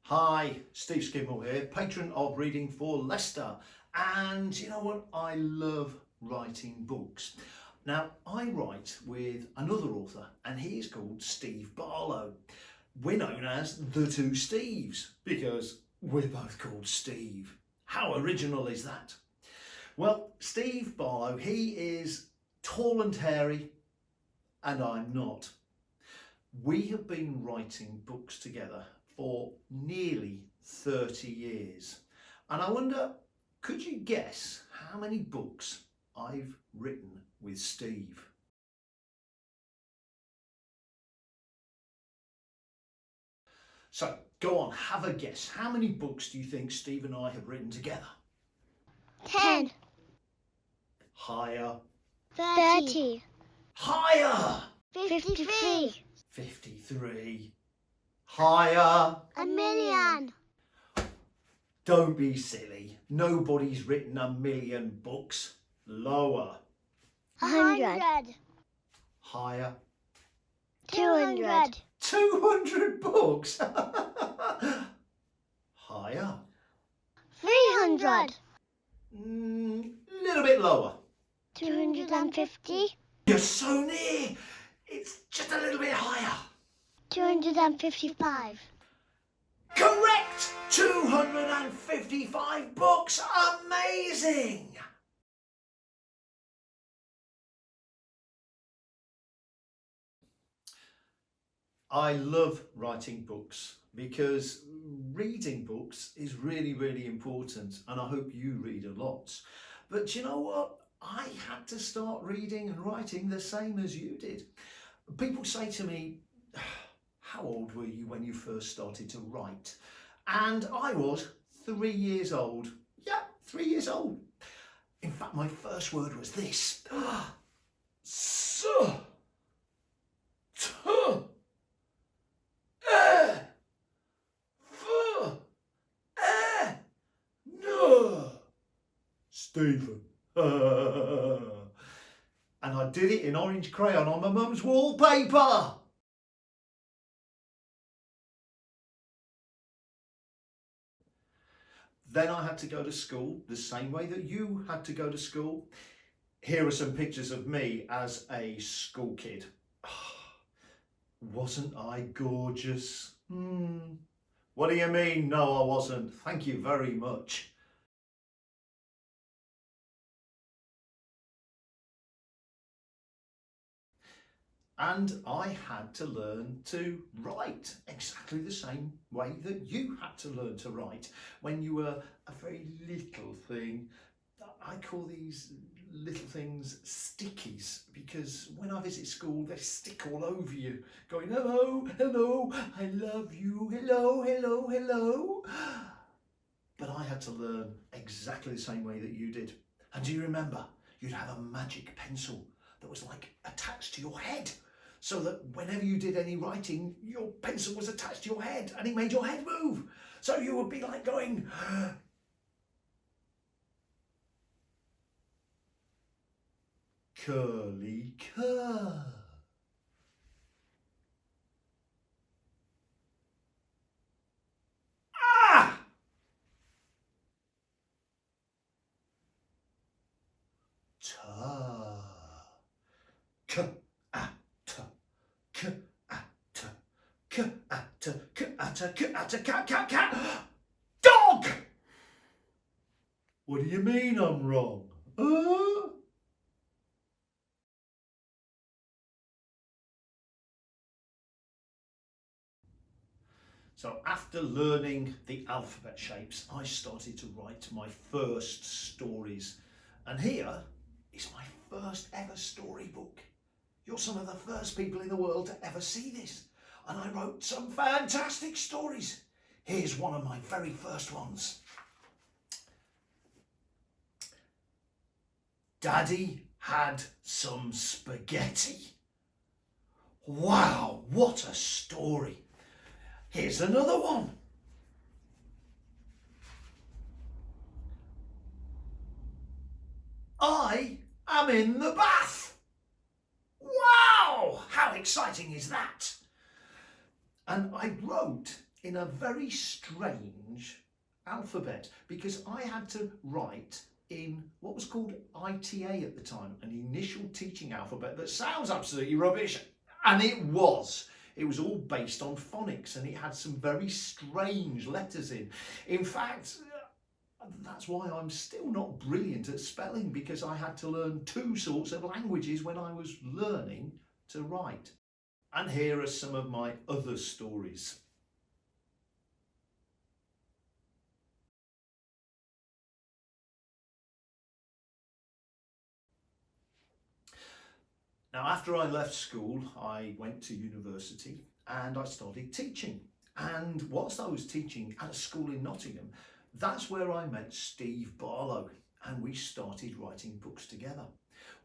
Hi, Steve Skidmore here, patron of Reading for Leicester. And you know what? I love writing books. Now, I write with another author, and he is called Steve Barlow. We're known as the Two Steves because we're both called Steve. How original is that? Well, Steve Barlow, he is tall and hairy, and I'm not. We have been writing books together for nearly 30 years. And I wonder, could you guess how many books I've written with Steve? So go on, have a guess. How many books do you think Steve and I have written together? 10. Higher. 30. Higher. 53. 53. Higher. 1,000,000. Don't be silly. Nobody's written 1,000,000 books. Lower. 100. Higher. 200. 200 books. Higher. 300. Little bit lower. 250. You're so near. It's just a little bit higher. 255. Correct. 255 books. Amazing. I love writing books because reading books is really, really important, and I hope you read a lot. But you know what? I had to start reading and writing the same as you did. People say to me, how old were you when you first started to write? And I was 3 years old. Yeah, 3 years old. In fact, my first word was this. So. Stephen. And I did it in orange crayon on my mum's wallpaper. Then I had to go to school the same way that you had to go to school. Here are some pictures of me as a school kid. Wasn't I gorgeous? What do you mean? No, I wasn't. Thank you very much. And I had to learn to write exactly the same way that you had to learn to write when you were a very little thing. I call these little things stickies because when I visit school, they stick all over you, going, hello, hello, I love you, hello, hello, hello. But I had to learn exactly the same way that you did. And do you remember? You'd have a magic pencil that was like attached to your head, so that whenever you did any writing, your pencil was attached to your head and it made your head move. So you would be like going, curly cur. Ah! Ta. Cat. Dog! What do you mean I'm wrong? So after learning the alphabet shapes, I started to write my first stories. And here is my first ever storybook. You're some of the first people in the world to ever see this. And I wrote some fantastic stories. Here's one of my very first ones. Daddy had some spaghetti. Wow, what a story. Here's another one. I am in the bath. Wow, how exciting is that? And I wrote in a very strange alphabet because I had to write in what was called ITA at the time, an initial teaching alphabet that sounds absolutely rubbish, and it was. It was all based on phonics and it had some very strange letters in. In fact, that's why I'm still not brilliant at spelling, because I had to learn two sorts of languages when I was learning to write. And here are some of my other stories. Now, after I left school, I went to university and I started teaching. And whilst I was teaching at a school in Nottingham, that's where I met Steve Barlow and we started writing books together.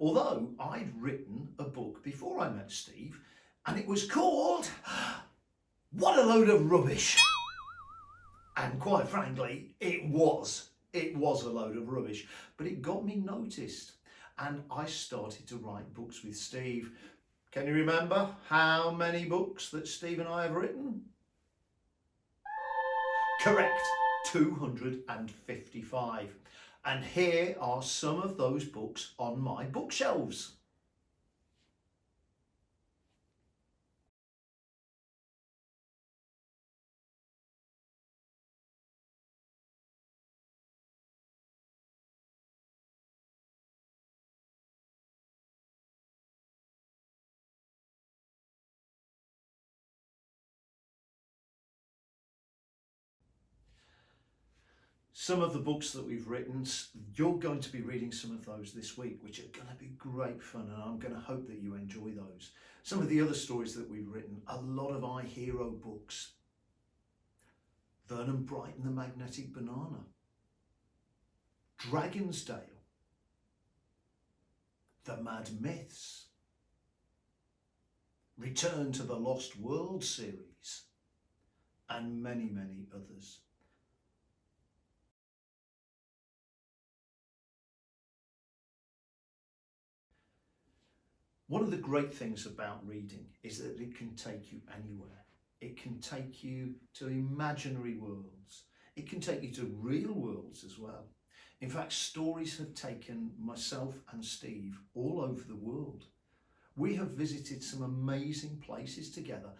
Although I'd written a book before I met Steve, and it was called What a Load of Rubbish. And quite frankly, it was a load of rubbish, but it got me noticed. And I started to write books with Steve. Can you remember how many books that Steve and I have written? Correct, 255. And here are some of those books on my bookshelves. Some of the books that we've written, you're going to be reading some of those this week, which are going to be great fun, and I'm going to hope that you enjoy those. Some of the other stories that we've written, a lot of our hero books. Vernon Bright and the Magnetic Banana. Dragonsdale. The Mad Myths. Return to the Lost World series. And many, many others. One of the great things about reading is that it can take you anywhere. It can take you to imaginary worlds. It can take you to real worlds as well. In fact, stories have taken myself and Steve all over the world. We have visited some amazing places together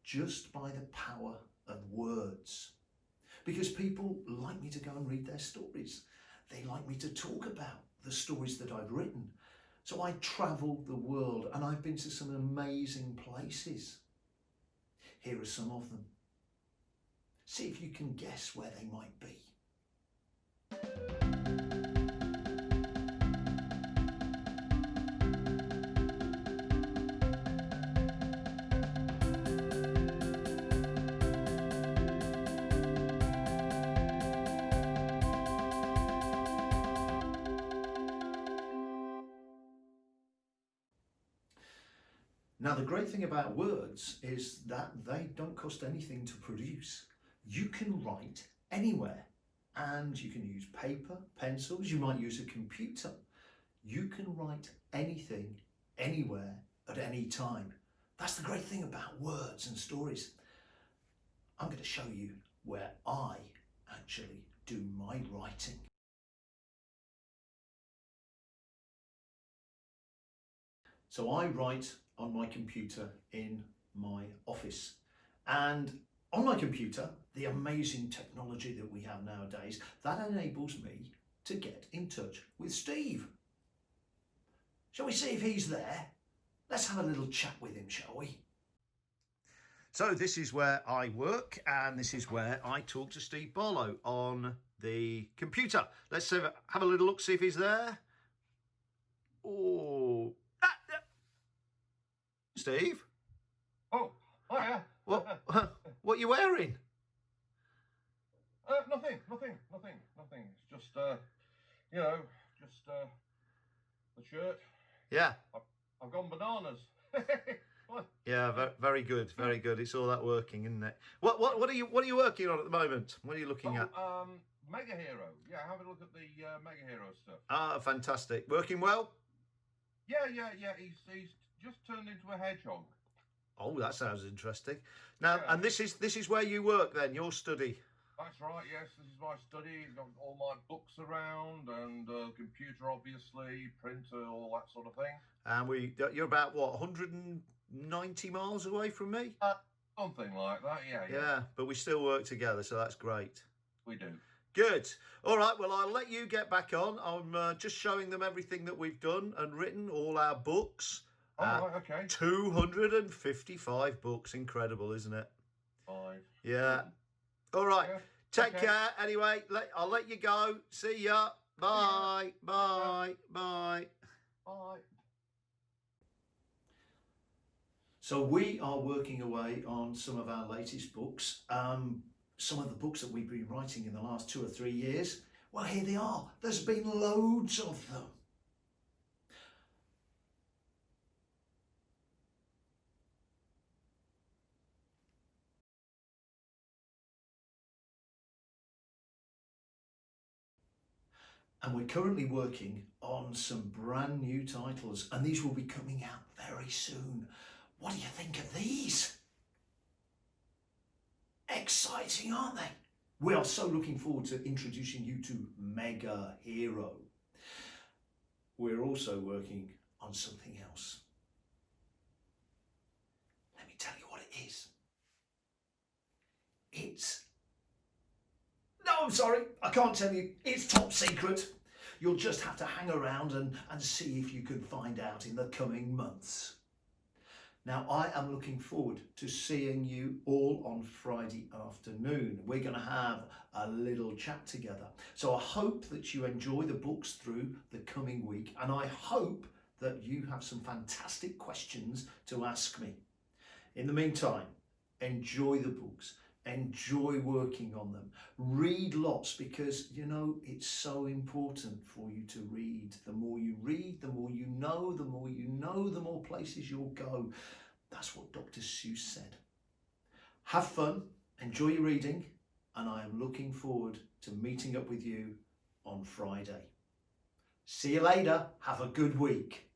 just by the power of words. Because people like me to go and read their stories. They like me to talk about the stories that I've written. So I travel the world and I've been to some amazing places. Here are some of them. See if you can guess where they might be. Now, the great thing about words is that they don't cost anything to produce. You can write anywhere, and you can use paper, pencils, you might use a computer. You can write anything, anywhere, at any time. That's the great thing about words and stories. I'm going to show you where I actually do my writing. So I write on my computer in my office, and on my computer, the amazing technology that we have nowadays, that enables me to get in touch with Steve. Shall we see if he's there? Let's have a little chat with him, shall we? So this is where I work, and this is where I talk to Steve Barlow on the computer. Let's have a little look, see if he's there. Oh, Steve? Oh, hiya. What are you wearing? Nothing. It's just, the shirt. Yeah. I've gone bananas. Yeah, very good, very good. It's all that working, isn't it? What are you working on at the moment? What are you looking at? Mega Hero. Yeah, have a look at the Mega Hero stuff. Ah, fantastic. Working well? Yeah. He's just turned into a hedgehog. Oh, that sounds interesting. Now, Yeah. and this is where you work then, your study. That's right, yes, this is my study. Got all my books around and computer, obviously, printer, all that sort of thing. And you're about, what, 190 miles away from me? Something like that, yeah. Yeah, but we still work together, so that's great. We do. Good. All right, well, I'll let you get back on. I'm just showing them everything that we've done and written, all our books. Right, okay. 255 books. Incredible, isn't it? 5. Yeah. All right. Yeah. Take Okay. care. Anyway, I'll let you go. See ya. Bye. Bye. Bye. Bye. So we are working away on some of our latest books. Some of the books that we've been writing in the last 2 or 3 years. Well, here they are. There's been loads of them. And we're currently working on some brand new titles, and these will be coming out very soon. What do you think of these? Exciting, aren't they? We are so looking forward to introducing you to Mega Hero. We're also working on something else. Let me tell you what it is. No, I'm sorry, I can't tell you. It's top secret. You'll just have to hang around and see if you can find out in the coming months. Now, I am looking forward to seeing you all on Friday afternoon. We're going to have a little chat together. So I hope that you enjoy the books through the coming week, and I hope that you have some fantastic questions to ask me. In the meantime, enjoy the books. Enjoy working on them. Read lots, because, you know, it's so important for you to read. The more you read, the more you know. The more you know, the more places you'll go. That's what Dr. Seuss said. Have fun, enjoy your reading, and I am looking forward to meeting up with you on Friday. See you later. Have a good week.